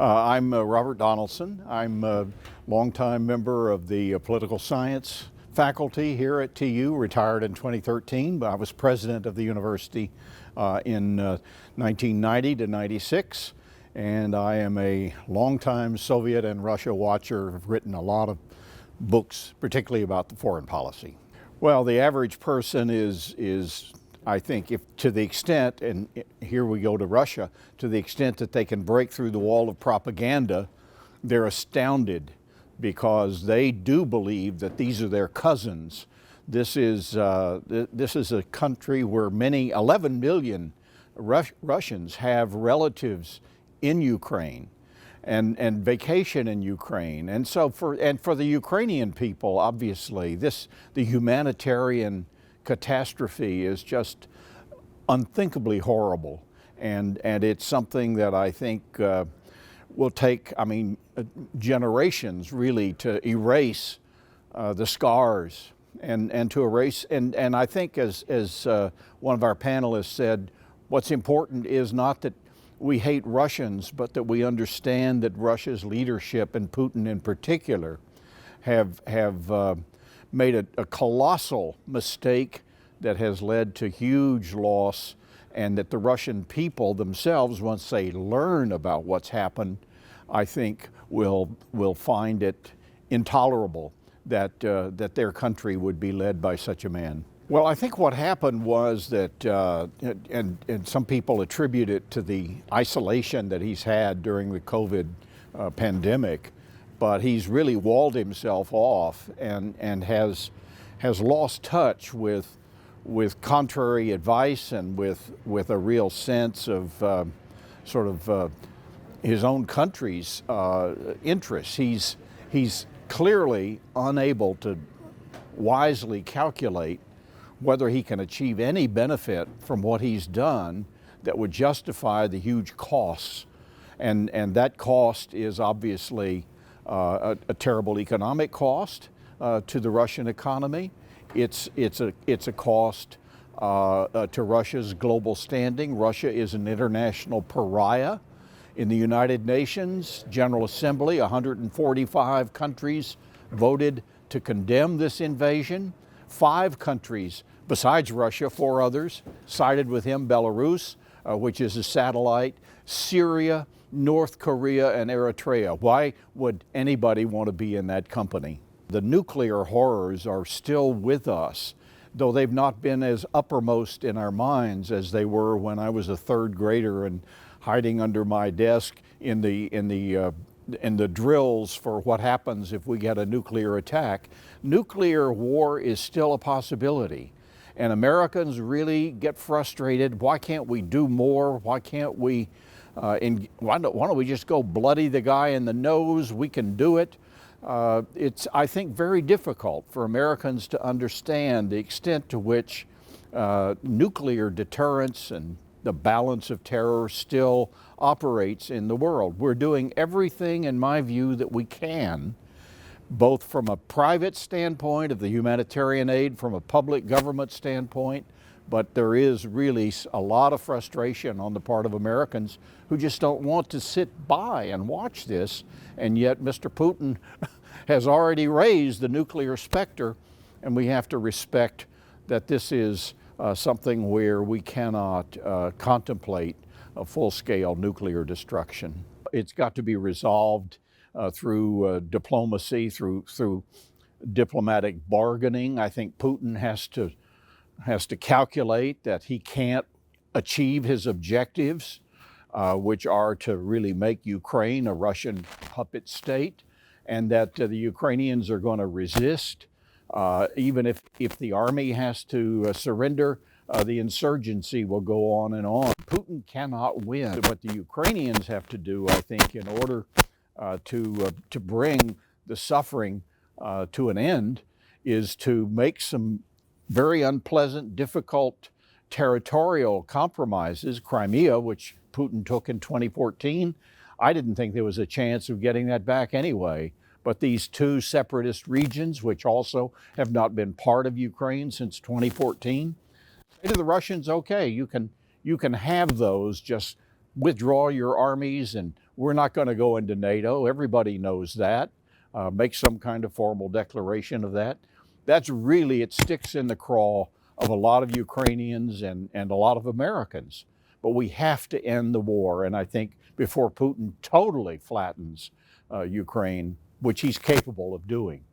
I'm Robert Donaldson. I'm a longtime member of the political science faculty here at TU, retired in 2013, but I was president of the university in 1990 to 96, and I am a longtime Soviet and Russia watcher. I've written a lot of books, particularly about the foreign policy. Well, the average person is I think, if to the extent, and here we go to Russia, to the extent that they can break through the wall of propaganda, they're astounded because they do believe that these are their cousins. This is a country where 11 million Russians have relatives in Ukraine and vacation in Ukraine. And so for the Ukrainian people, obviously, the humanitarian catastrophe is just unthinkably horrible, and it's something that I think will take, generations really to erase the scars and to erase, and I think as one of our panelists said, what's important is not that we hate Russians, but that we understand that Russia's leadership, and Putin in particular, have made a colossal mistake that has led to huge loss, and that the Russian people themselves, once they learn about what's happened, I think will find it intolerable that their country would be led by such a man. Well, I think what happened was that, and some people attribute it to the isolation that he's had during the COVID pandemic, but he's really walled himself off and has lost touch with contrary advice and with a real sense of his own country's interests. He's clearly unable to wisely calculate whether he can achieve any benefit from what he's done that would justify the huge costs, and that cost is obviously a terrible economic cost to the Russian economy. It's a cost to Russia's global standing. Russia is an international pariah. In the United Nations General Assembly, 145 countries voted to condemn this invasion. 5 countries, besides Russia, 4 others, sided with him: Belarus, which is a satellite, Syria, North Korea, and Eritrea. Why would anybody want to be in that company? The nuclear horrors are still with us, though they've not been as uppermost in our minds as they were when I was a 3rd grader and hiding under my desk in the drills for what happens if we get a nuclear attack. Nuclear war is still a possibility, and Americans really get frustrated. Why can't we do more? Why can't we? Why don't we just go bloody the guy in the nose? We can do it. It's, I think, very difficult for Americans to understand the extent to which nuclear deterrence and the balance of terror still operates in the world. We're doing everything, in my view, that we can, both from a private standpoint of the humanitarian aid, from a public government standpoint, but there is really a lot of frustration on the part of Americans who just don't want to sit by and watch this, and yet Mr. Putin has already raised the nuclear specter, and we have to respect that this is something where we cannot contemplate a full-scale nuclear destruction. It's got to be resolved through diplomacy, through diplomatic bargaining. I think Putin has to calculate that he can't achieve his objectives, which are to really make Ukraine a Russian puppet state, and that the Ukrainians are going to resist. Even if the army has to surrender, the insurgency will go on and on. Putin cannot win. What the Ukrainians have to do, I think, in order to bring the suffering to an end, is to make some very unpleasant, difficult territorial compromises. Crimea, which Putin took in 2014, I didn't think there was a chance of getting that back anyway. But these 2 separatist regions, which also have not been part of Ukraine since 2014, say to the Russians, okay, you can have those, just withdraw your armies and we're not going to go into NATO. Everybody knows that. Make some kind of formal declaration of that. That's really, it sticks in the craw of a lot of Ukrainians and a lot of Americans. But we have to end the war, and I think before Putin totally flattens Ukraine, which he's capable of doing.